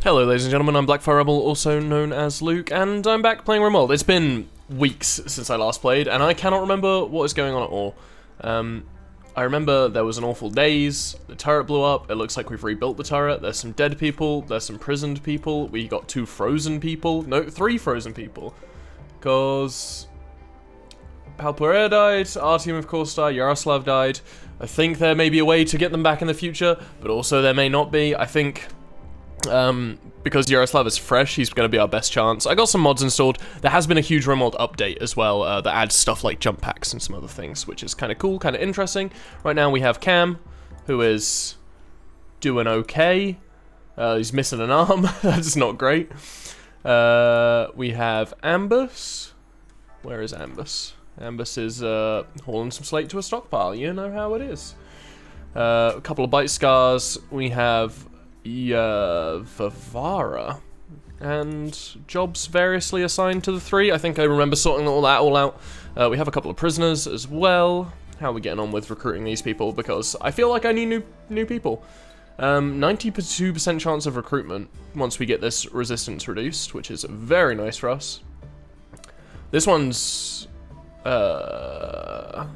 Hello ladies and gentlemen, I'm Blackfire Rebel, also known as Luke, and I'm back playing Rimworld. It's been weeks since I last played, and I cannot remember what is going on at all. I remember there was an awful daze, the turret blew up, it looks like we've rebuilt the turret, there's some dead people, there's some prisoned people, we got 2 frozen people, no, 3 frozen people. Because Palpuer died, Artyom of course died, Yaroslav died. I think there may be a way to get them back in the future, but also there may not be. I think because Yaroslav is fresh, he's going to be our best chance. I got some mods installed. There has been a huge Rimworld update as well that adds stuff like jump packs and some other things, which is kind of cool, kind of interesting. Right now we have Cam, who is doing okay. He's missing an arm. That's not great. We have Ambus. Where is Ambus? Ambus is hauling some slate to a stockpile. You know how it is. A couple of bite scars. We have Vivara, and jobs variously assigned to the 3. I think I remember sorting all that all out. We have a couple of prisoners as well. How are we getting on with recruiting these people? Because I feel like I need new people. 92% chance of recruitment once we get this resistance reduced, which is very nice for us. This one's yeah,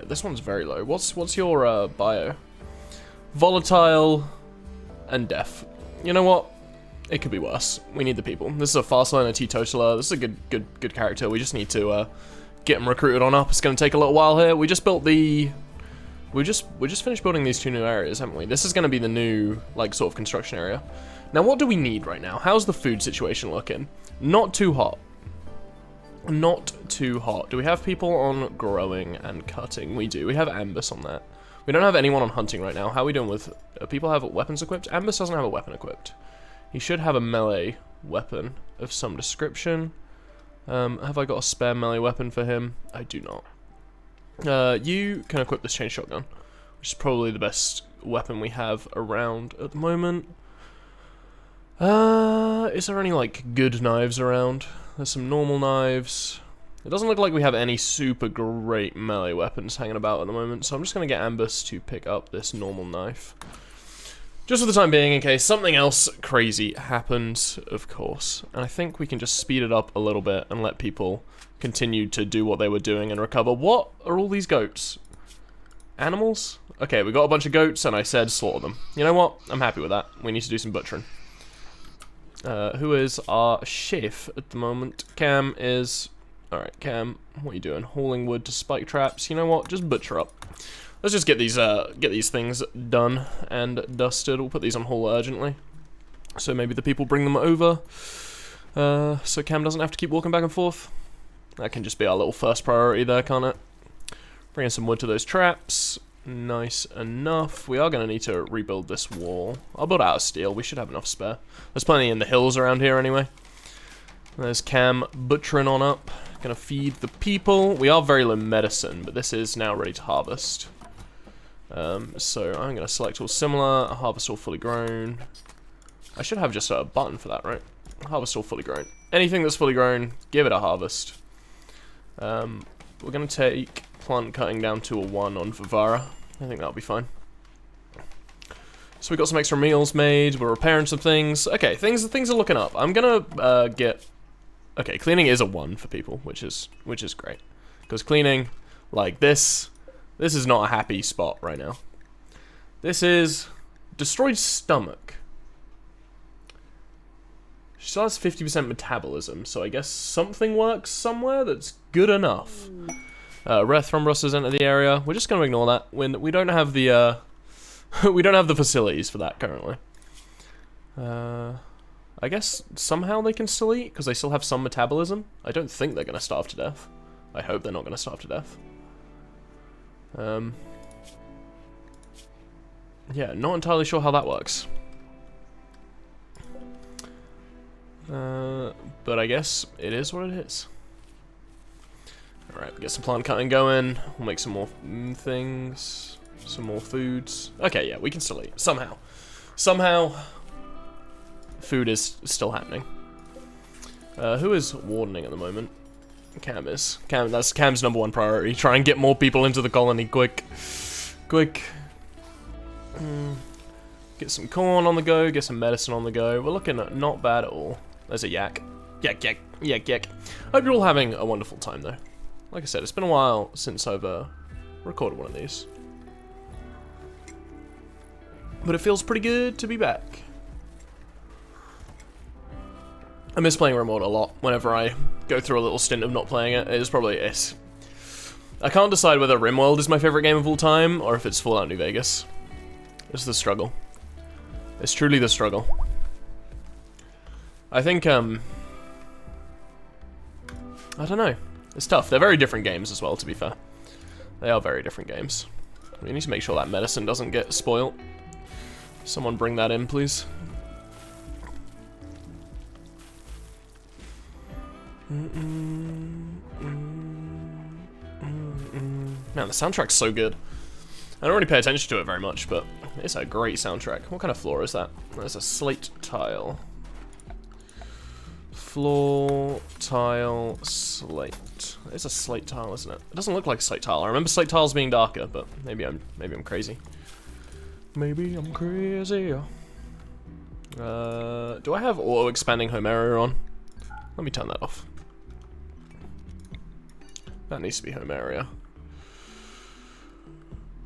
this one's very low. What's your bio? Volatile and deaf. You know what? It could be worse. We need the people. This is a fast line, a teetotaler. This is a good character. We just need to get him recruited on up. It's going to take a little while here. We just built the. We just finished building these 2 new areas, haven't we? This is going to be the new like sort of construction area. Now, what do we need right now? How's the food situation looking? Not too hot. Not too hot. Do we have people on growing and cutting? We do. We have Ambus on that. We don't have anyone on hunting right now. How are we doing with... people have weapons equipped? Ambus doesn't have a weapon equipped. He should have a melee weapon of some description. Have I got a spare melee weapon for him? I do not. You can equip this chain shotgun, which is probably the best weapon we have around at the moment. Is there any, like, good knives around? There's some normal knives. It doesn't look like we have any super great melee weapons hanging about at the moment, so I'm just going to get Ambus to pick up this normal knife. Just for the time being, in case something else crazy happens, of course. And I think we can just speed it up a little bit and let people continue to do what they were doing and recover. What are all these goats? Animals? Okay, we got a bunch of goats, and I said slaughter them. You know what? I'm happy with that. We need to do some butchering. Who is our chef at the moment? Cam is... Alright, Cam, what are you doing? Hauling wood to spike traps. You know what? Just butcher up. Let's just get these things done and dusted. We'll put these on haul urgently. So maybe the people bring them over. So Cam doesn't have to keep walking back and forth. That can just be our little first priority there, can't it? Bring in some wood to those traps. Nice enough. We are going to need to rebuild this wall. I'll build it out of steel. We should have enough spare. There's plenty in the hills around here anyway. There's Cam butchering on up. Gonna feed the people. We are very low medicine, but this is now ready to harvest. So I'm gonna select all similar, harvest all fully grown. I should have just a button for that, right? Harvest all fully grown. Anything that's fully grown, give it a harvest. We're gonna take plant cutting down to a 1 on Vivara. I think that'll be fine. So we got some extra meals made. We're repairing some things. Okay, things are looking up. I'm gonna get. Okay, cleaning is a 1 for people, which is great. Because cleaning, like this is not a happy spot right now. This is destroyed stomach. She still has 50% metabolism, so I guess something works somewhere that's good enough. Rare thrombus has entered the area. We're just going to ignore that. We don't have the we don't have the facilities for that currently. I guess somehow they can still eat, because they still have some metabolism. I don't think they're going to starve to death. I hope they're not going to starve to death. Yeah, not entirely sure how that works. But I guess it is what it is. Alright, we get some plant cutting going. We'll make some more things. Some more foods. Okay, yeah, we can still eat. Somehow. Somehow... food is still happening. Who is wardening at the moment? Cam is. That's Cam's #1 priority. Try and get more people into the colony quick. Quick. Get some corn on the go, get some medicine on the go. We're looking at not bad at all. There's a yak. Yak, yak, yak, yak. Hope you're all having a wonderful time, though. Like I said, it's been a while since I've recorded one of these. But it feels pretty good to be back. I miss playing Rimworld a lot whenever I go through a little stint of not playing it. I can't decide whether Rimworld is my favorite game of all time or if it's Fallout New Vegas. It's the struggle. It's truly the struggle. I think, I don't know. It's tough. They're very different games as well, to be fair. They are very different games. We need to make sure that medicine doesn't get spoiled. Someone bring that in, please. Man, the soundtrack's so good. I don't really pay attention to it very much, but it's a great soundtrack. What kind of floor is that? There's a slate tile. Floor, tile, slate. It's a slate tile, isn't it? It doesn't look like a slate tile. I remember slate tiles being darker, but maybe I'm crazy. Maybe I'm crazy. Do I have auto expanding home area on? Let me turn that off. That needs to be home area.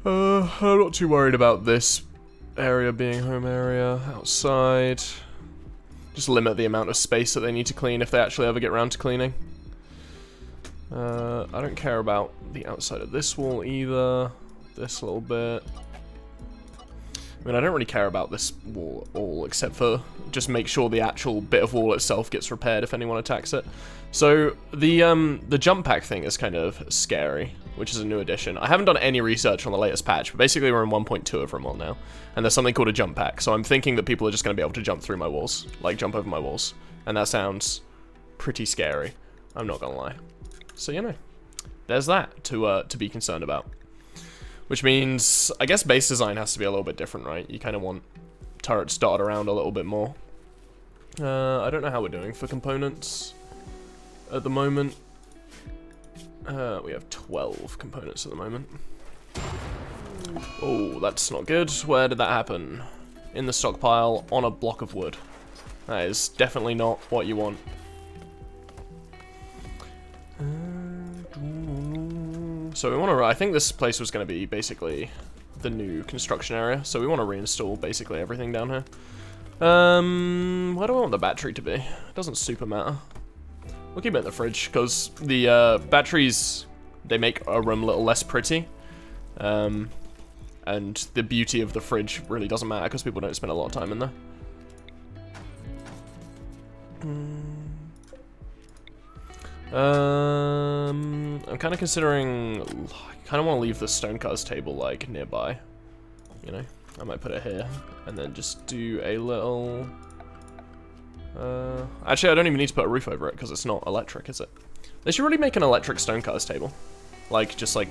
I'm not too worried about this area being home area. Outside. Just limit the amount of space that they need to clean if they actually ever get around to cleaning. I don't care about the outside of this wall either. This little bit. I mean, I don't really care about this wall at all, except for just make sure the actual bit of wall itself gets repaired if anyone attacks it. So, the jump pack thing is kind of scary, which is a new addition. I haven't done any research on the latest patch, but basically we're in 1.2 of Rimworld now, and there's something called a jump pack, so I'm thinking that people are just going to be able to jump through my walls, like jump over my walls, and that sounds pretty scary, I'm not gonna lie. So, you know, there's that to be concerned about. Which means, I guess base design has to be a little bit different, right? You kind of want turrets dotted around a little bit more. I don't know how we're doing for components at the moment. We have 12 components at the moment. Oh, that's not good. Where did that happen? In the stockpile, on a block of wood. That is definitely not what you want. So we want to, I think this place was going to be basically the new construction area, so we want to reinstall basically everything down here. Where do I want the battery to be? It doesn't super matter. We'll keep it in the fridge, because the batteries, they make a room a little less pretty. And the beauty of the fridge really doesn't matter, because people don't spend a lot of time in there. I'm kind of considering, I kind of want to leave the stonecutter's table, like, nearby, you know, I might put it here, and then just do a little, actually I don't even need to put a roof over it, because it's not electric, is it? They should really make an electric stonecutter's table, like, just like,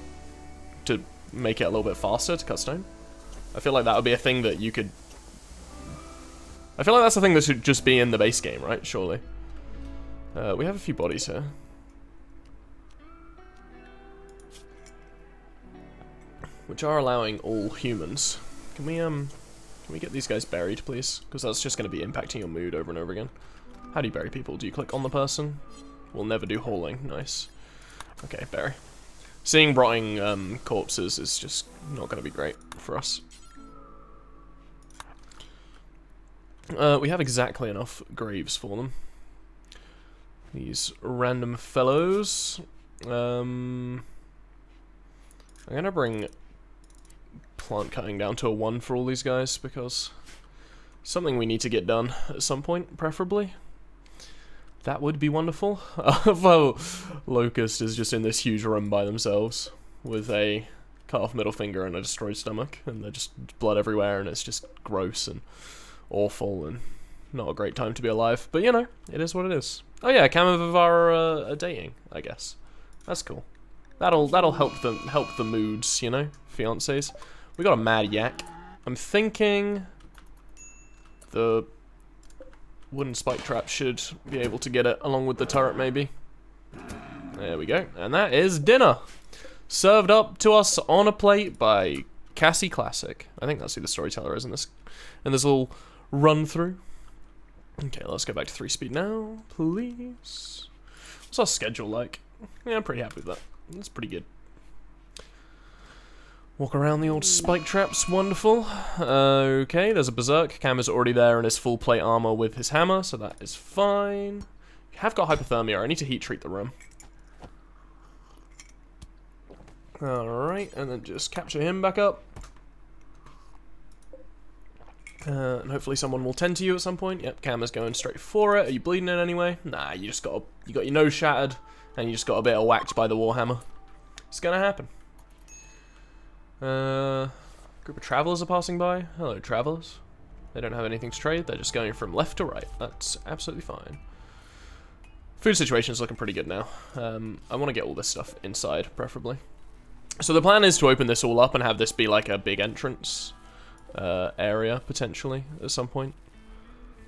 to make it a little bit faster to cut stone. I feel like that would be a thing that you could, I feel like that's a thing that should just be in the base game, right, surely. We have a few bodies here. Which are allowing all humans. Can we get these guys buried, please? Because that's just going to be impacting your mood over and over again. How do you bury people? Do you click on the person? We'll never do hauling. Nice. Okay, bury. Seeing rotting corpses is just not going to be great for us. We have exactly enough graves for them. These random fellows. I'm gonna bring plant cutting down to a 1 for all these guys, because something we need to get done at some point, preferably. That would be wonderful. Although Locust is just in this huge room by themselves with a cut off middle finger and a destroyed stomach, and they're just blood everywhere, and it's just gross and awful and not a great time to be alive. But you know, it is what it is. Oh yeah, Cam and Vivara are dating, I guess. That's cool. That'll help the moods, you know, fiancés. We got a mad yak. I'm thinking the wooden spike trap should be able to get it along with the turret, maybe. There we go, and that is dinner, served up to us on a plate by Cassie Classic. I think that's who the storyteller is in this little run through. Okay, let's go back to 3 speed now, please. What's our schedule like? Yeah, I'm pretty happy with that. That's pretty good. Walk around the old spike traps, wonderful. Okay, there's a Berserk. Cam is already there in his full plate armor with his hammer, so that is fine. Have got hypothermia. I need to heat treat the room. Alright, and then just capture him back up. And hopefully someone will tend to you at some point. Yep, Cam is going straight for it. Are you bleeding in anyway? Nah, you got your nose shattered, and you just got a bit of whacked by the warhammer. It's gonna happen. Group of travelers are passing by. Hello, travelers. They don't have anything to trade. They're just going from left to right. That's absolutely fine. Food situation is looking pretty good now. I want to get all this stuff inside, preferably. So the plan is to open this all up and have this be like a big entrance area, potentially, at some point.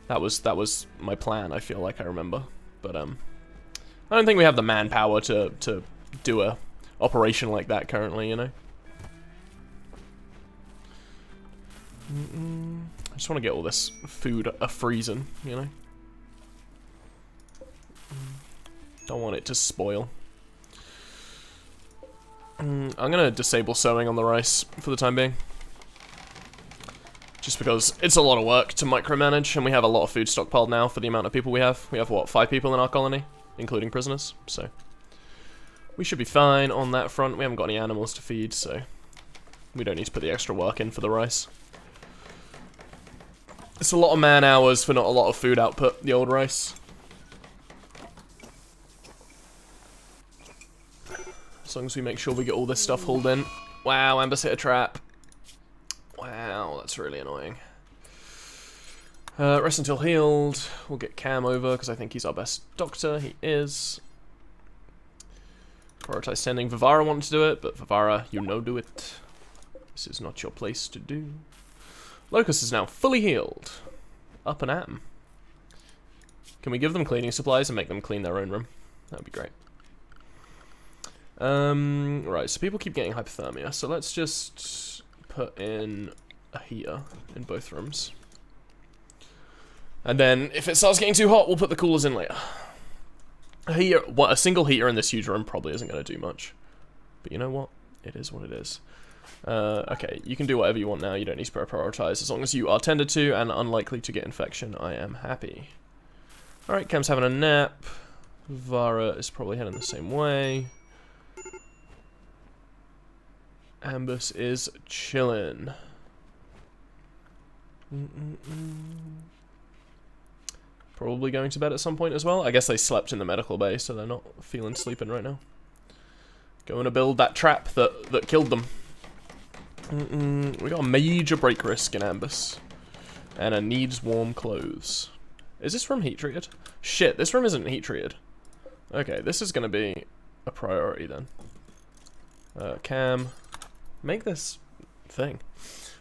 That was my plan, I feel like I remember. But, I don't think we have the manpower to do a operation like that currently, you know? I just want to get all this food a-freezing, you know? Don't want it to spoil. I'm gonna disable sewing on the rice for the time being. Just because it's a lot of work to micromanage, and we have a lot of food stockpiled now for the amount of people we have. We have, what, 5 people in our colony, including prisoners, so we should be fine on that front. We haven't got any animals to feed, so we don't need to put the extra work in for the rice. It's a lot of man hours for not a lot of food output, the old rice. As long as we make sure we get all this stuff hauled in. Wow, Amber's hit a trap. Wow, that's really annoying. Rest until healed. We'll get Cam over, because I think he's our best doctor. He is. Prioritize sending. Vivara wanted to do it, but Vivara, you know do it. This is not your place to do. Locust is now fully healed. Up and at 'em. Can we give them cleaning supplies and make them clean their own room? That would be great. Right, so people keep getting hypothermia, so let's just put in a heater in both rooms. And then, if it starts getting too hot, we'll put the coolers in later. A single heater in this huge room probably isn't going to do much. But you know what? It is what it is. Okay, you can do whatever you want now, you don't need to prioritize. As long as you are tended to and unlikely to get infection, I am happy. Alright, Cam's having a nap. Vara is probably heading the same way. Ambus is chillin'. Probably going to bed at some point as well. I guess they slept in the medical bay, so they're not feeling sleeping right now. Going to build that trap that killed them. We got a major break risk in Ambus. And it needs warm clothes. Is this room heat treated? Shit, this room isn't heat treated. Okay, this is going to be a priority then. Cam, make this thing.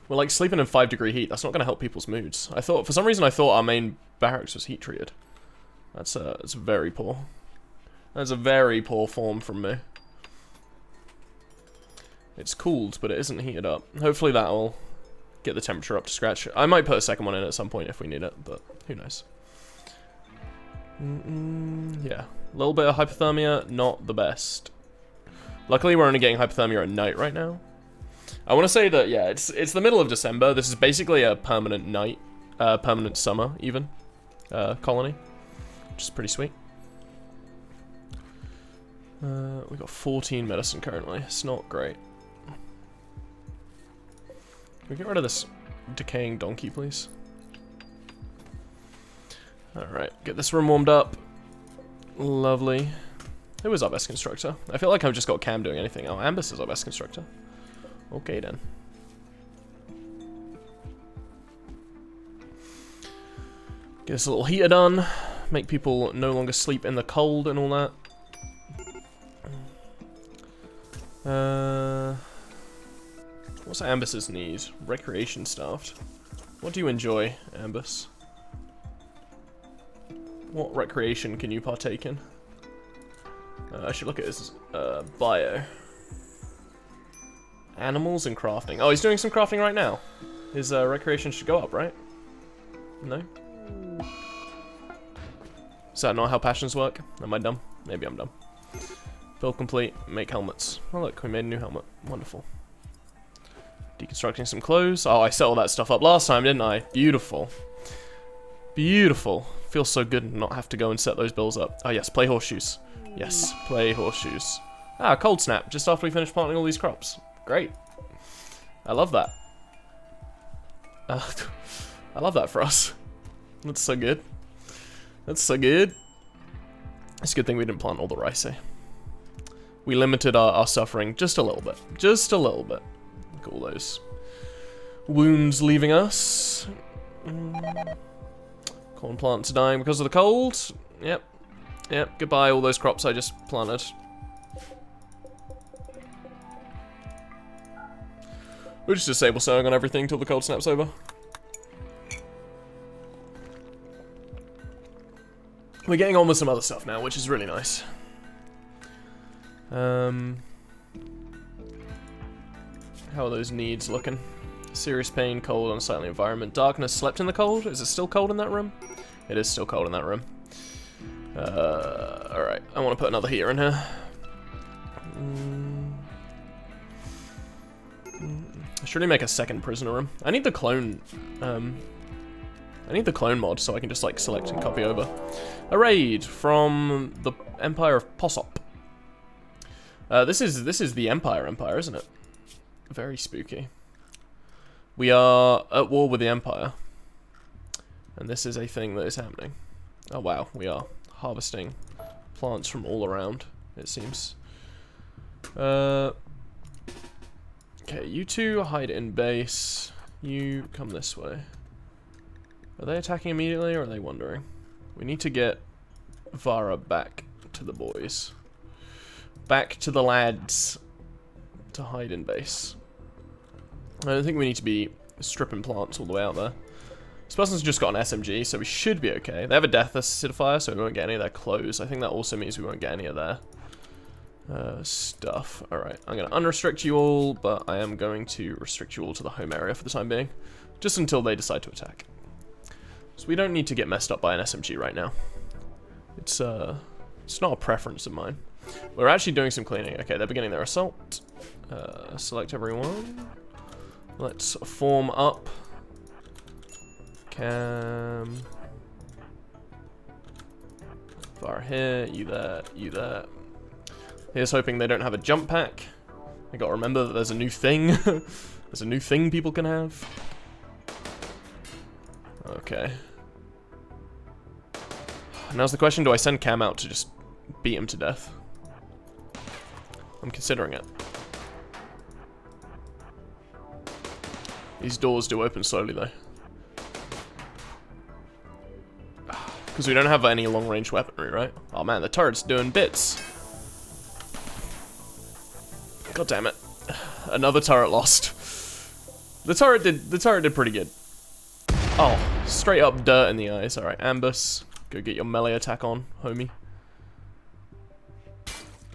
We're like sleeping in 5-degree heat. That's not going to help people's moods. For some reason I thought our main barracks was heat treated. That's very poor. That's a very poor form from me. It's cooled, but it isn't heated up. Hopefully that will get the temperature up to scratch. I might put a second one in at some point if we need it, but who knows. Yeah, a little bit of hypothermia, not the best. Luckily, we're only getting hypothermia at night right now. I want to say that, yeah, it's the middle of December. This is basically a permanent night, permanent summer, even, colony, which is pretty sweet. We got 14 medicine currently. It's not great. Can we get rid of this decaying donkey, please? Alright, get this room warmed up. Lovely. Who is our best constructor? I feel like I've just got Cam doing anything. Oh, Ambus is our best constructor. Okay, then. Get this little heater done. Make people no longer sleep in the cold and all that. What's Ambus's need? Recreation staffed. What do you enjoy, Ambus? What recreation can you partake in? I should look at his bio. Animals and crafting. Oh, he's doing some crafting right now. His recreation should go up, right? No? Is that not how passions work? Am I dumb? Maybe I'm dumb. Build complete, make helmets. Oh look, we made a new helmet. Wonderful. Deconstructing some clothes. Oh, I set all that stuff up last time, didn't I? Beautiful. Beautiful. Feels so good to not have to go and set those bills up. Oh yes, play horseshoes. Yes, play horseshoes. Ah, cold snap, just after we finish planting all these crops. Great. I love that. I love that for us. That's so good. That's so good. It's a good thing we didn't plant all the rice, eh? We limited our suffering just a little bit. Just a little bit. Look at all those wounds leaving us. Corn plants are dying because of the cold. Yep. Yep. Goodbye, all those crops I just planted. We'll just disable sowing on everything till the cold snap's over. We're getting on with some other stuff now, which is really nice. How are those needs looking? Serious pain, cold, unsightly environment. Darkness, slept in the cold? Is it still cold in that room? It is still cold in that room. Alright, I want to put another heater in here. I should really make a second prisoner room. I need the clone, mod so I can just like select and copy over. A raid from the Empire of Possop. This is the Empire, isn't it? Very spooky. We are at war with the Empire. And this is a thing that is happening. Oh wow, we are harvesting plants from all around, it seems. Okay, you two hide in base. You come this way. Are they attacking immediately or are they wandering? We need to get Vara back to the boys. Back to the lads to hide in base. I don't think we need to be stripping plants all the way out there. This person's just got an SMG, so we should be okay. They have a death acidifier, so we won't get any of their clothes. I think that also means we won't get any of their stuff. Alright, I'm going to unrestrict you all, but I am going to restrict you all to the home area for the time being. Just until they decide to attack. So we don't need to get messed up by an SMG right now. It's not a preference of mine. We're actually doing some cleaning. Okay, they're beginning their assault. Select everyone. Let's form up. Cam. Far here, you there, you there. Here's hoping they don't have a jump pack. I gotta remember that there's a new thing. There's a new thing people can have. Okay. Now's the question, do I send Cam out to just beat him to death? I'm considering it. These doors do open slowly though. Because we don't have any long-range weaponry, right? Oh man, the turret's doing bits. God damn it. Another turret lost. The turret did pretty good. Oh, straight up dirt in the eyes. Alright, Ambus. Go get your melee attack on, homie.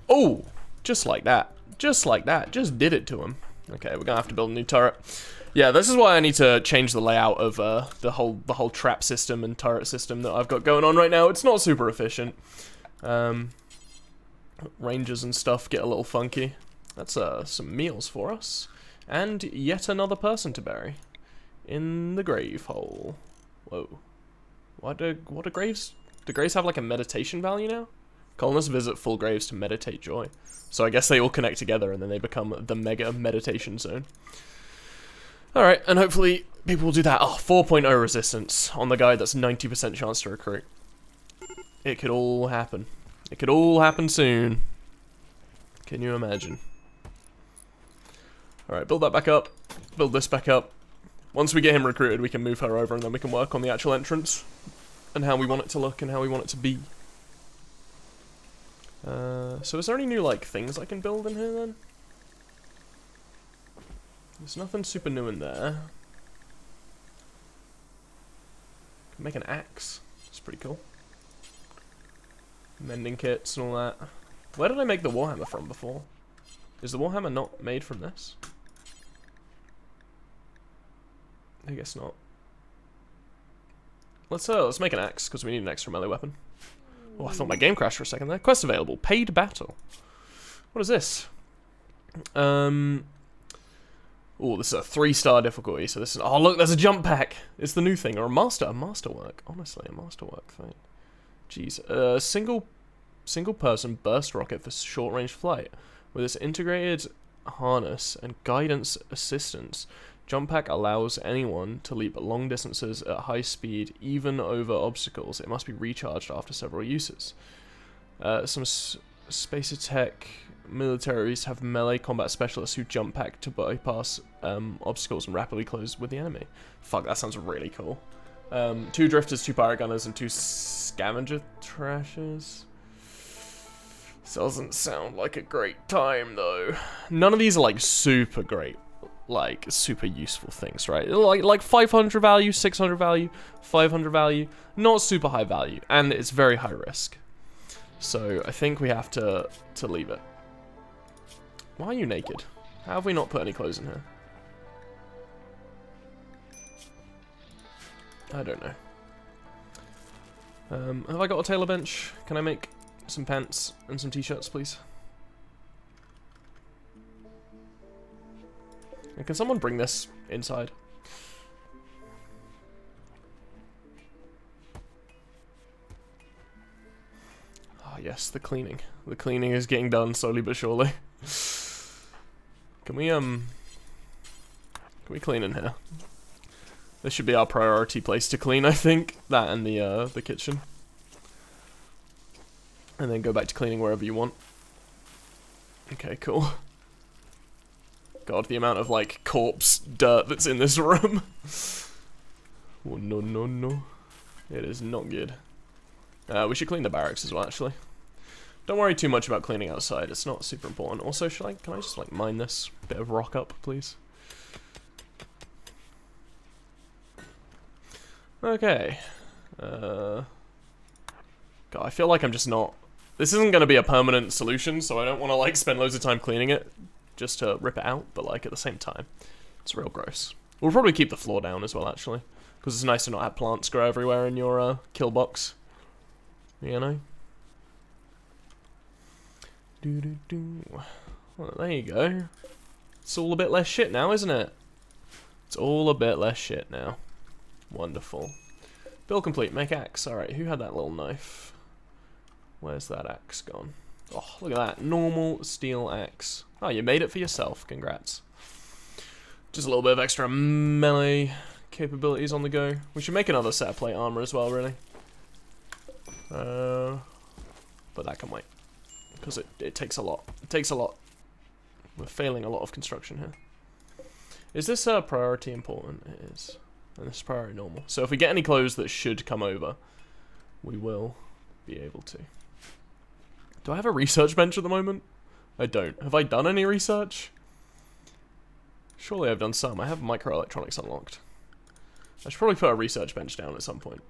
Oh! Just like that. Just like that. Just did it to him. Okay, we're gonna have to build a new turret. Yeah, this is why I need to change the layout of the whole trap system and turret system that I've got going on right now. It's not super efficient. Ranges and stuff get a little funky. That's some meals for us. And yet another person to bury. In the grave hole. Whoa. What do graves... Do graves have like a meditation value now? Colonists visit full graves to meditate joy. So I guess they all connect together and then they become the mega meditation zone. Alright, and hopefully people will do that. Oh, 4.0 resistance on the guy that's 90% chance to recruit. It could all happen. It could all happen soon. Can you imagine? Alright, build that back up. Build this back up. Once we get him recruited, we can move her over and then we can work on the actual entrance. And how we want it to look and how we want it to be. So is there any new, like, things I can build in here, then? There's nothing super new in there. Can make an axe. It's pretty cool. Mending kits and all that. Where did I make the warhammer from before? Is the warhammer not made from this? I guess not. Let's make an axe, because we need an extra melee weapon. Oh, I thought my game crashed for a second there. Quest available. Paid battle. What is this? Oh, this is a 3-star difficulty, so this is... Oh, look, there's a jump pack! It's the new thing, or a masterwork. Honestly, a masterwork thing. Jeez. Single-person burst rocket for short-range flight. With its integrated harness and guidance assistance, jump pack allows anyone to leap long distances at high speed, even over obstacles. It must be recharged after several uses. Some Spacer Tech militaries have melee combat specialists who jump pack to bypass obstacles and rapidly close with the enemy. Fuck, that sounds really cool. 2 drifters, 2 pirate gunners, and 2 scavenger trashers. Doesn't sound like a great time, though. None of these are, like, super great, like, super useful things, right? Like 500 value, 600 value, 500 value, not super high value, and it's very high risk. So, I think we have to leave it. Why are you naked? How have we not put any clothes in here? I don't know. Have I got a tailor bench? Can I make some pants and some t-shirts, please? And can someone bring this inside? Oh yes, the cleaning. The cleaning is getting done slowly but surely. Can we clean in here? This should be our priority place to clean, I think. That and the kitchen. And then go back to cleaning wherever you want. Okay, cool. God, the amount of, like, corpse dirt that's in this room. Oh, no, no, no. It is not good. We should clean the barracks as well, actually. Don't worry too much about cleaning outside. It's not super important. Also, can I just, like, mine this bit of rock up, please? Okay. God, I feel like I'm just not... This isn't going to be a permanent solution, so I don't want to, like, spend loads of time cleaning it just to rip it out, but, like, at the same time, it's real gross. We'll probably keep the floor down as well, actually, because it's nice to not have plants grow everywhere in your kill box. You know? Well, there you go. It's all a bit less shit now, isn't it? It's all a bit less shit now. Wonderful. Build complete, make axe. Alright, who had that little knife? Where's that axe gone? Oh, look at that. Normal steel axe. Oh, you made it for yourself. Congrats. Just a little bit of extra melee capabilities on the go. We should make another set of plate armor as well, really. But that can wait. Because it takes a lot. It takes a lot. We're failing a lot of construction here. Is this priority important? It is. And this is priority normal. So if we get any clothes that should come over, we will be able to. Do I have a research bench at the moment? I don't. Have I done any research? Surely I've done some. I have microelectronics unlocked. I should probably put a research bench down at some point.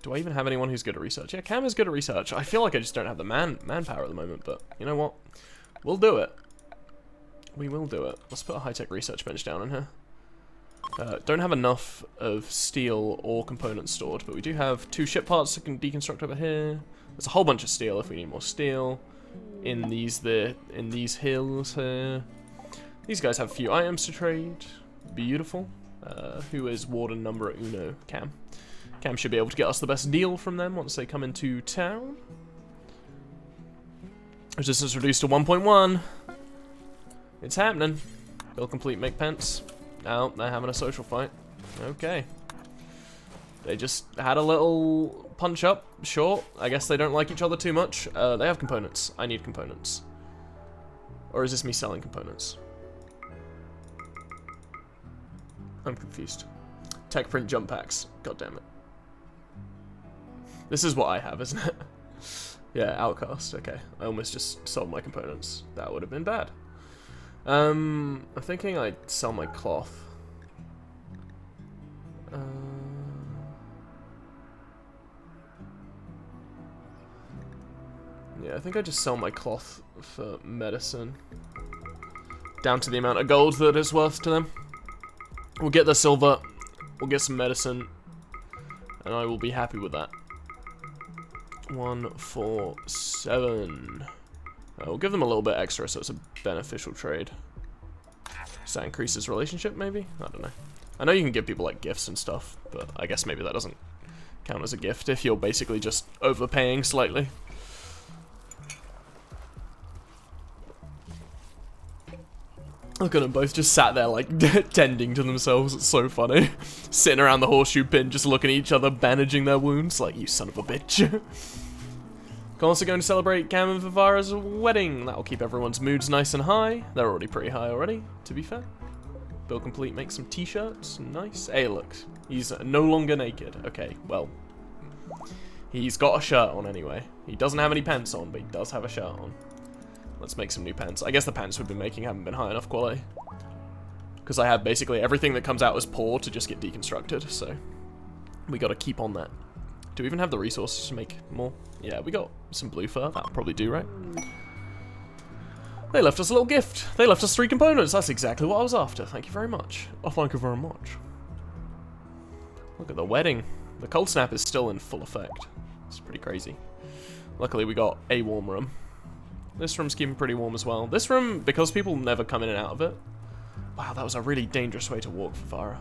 Do I even have anyone who's good at research? Yeah, Cam is good at research. I feel like I just don't have the manpower at the moment, but you know what? We'll do it. We will do it. Let's put a high-tech research bench down in here. Don't have enough of steel or components stored, but we do have 2 ship parts that can deconstruct over here. There's a whole bunch of steel if we need more steel. In these hills here. These guys have a few items to trade. Beautiful. Who is Warden number uno? Cam. Cam should be able to get us the best deal from them once they come into town. Resistance reduced to 1.1. It's happening. Build complete, make pence. Now they're having a social fight. Okay. They just had a little punch up. Sure. I guess they don't like each other too much. They have components. I need components. Or is this me selling components? I'm confused. Tech print jump packs. God damn it. This is what I have, isn't it? Yeah, outcast. Okay. I almost just sold my components. That would have been bad. I'm thinking I'd sell my cloth. Yeah, I think I just sell my cloth for medicine. Down to the amount of gold that it's worth to them. We'll get the silver. We'll get some medicine. And I will be happy with that. 147. We'll give them a little bit extra so it's a beneficial trade. Does that increase his relationship, maybe? I don't know. I know you can give people, like, gifts and stuff, but I guess maybe that doesn't count as a gift if you're basically just overpaying slightly. Look at them both just sat there, like, tending to themselves. It's so funny. Sitting around the horseshoe pin, just looking at each other, bandaging their wounds. Like, you son of a bitch. Also going to celebrate Cam and Vivara's wedding. That'll keep everyone's moods nice and high. They're already pretty high already, to be fair. Build complete, make some t-shirts. Nice. Hey, look. He's no longer naked. Okay, well. He's got a shirt on anyway. He doesn't have any pants on, but he does have a shirt on. Let's make some new pants. I guess the pants we've been making haven't been high enough quality. Because I have basically everything that comes out as poor to just get deconstructed, so we gotta keep on that. Do we even have the resources to make more? Yeah, we got some blue fur. That'll probably do, right? They left us a little gift. They left us 3 components. That's exactly what I was after. Thank you very much. Oh, thank you very much. Look at the wedding. The cold snap is still in full effect. It's pretty crazy. Luckily, we got a warm room. This room's keeping pretty warm as well. This room, because people never come in and out of it. Wow, that was a really dangerous way to walk for Vara.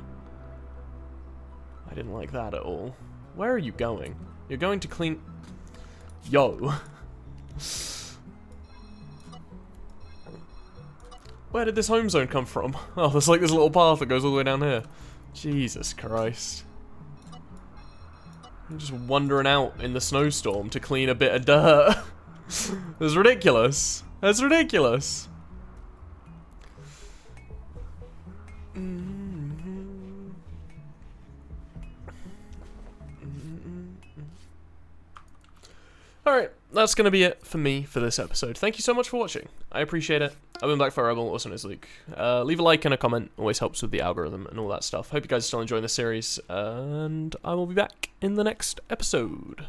I didn't like that at all. Where are you going? You're going to clean... Yo. Where did this home zone come from? Oh, there's like this little path that goes all the way down here. Jesus Christ. I'm just wandering out in the snowstorm to clean a bit of dirt. That's ridiculous. That's ridiculous. Alright, that's going to be it for me for this episode. Thank you so much for watching. I appreciate it. I've been Blackfire Rebel, also known as Luke. Leave a like and a comment. Always helps with the algorithm and all that stuff. Hope you guys are still enjoying the series. And I will be back in the next episode.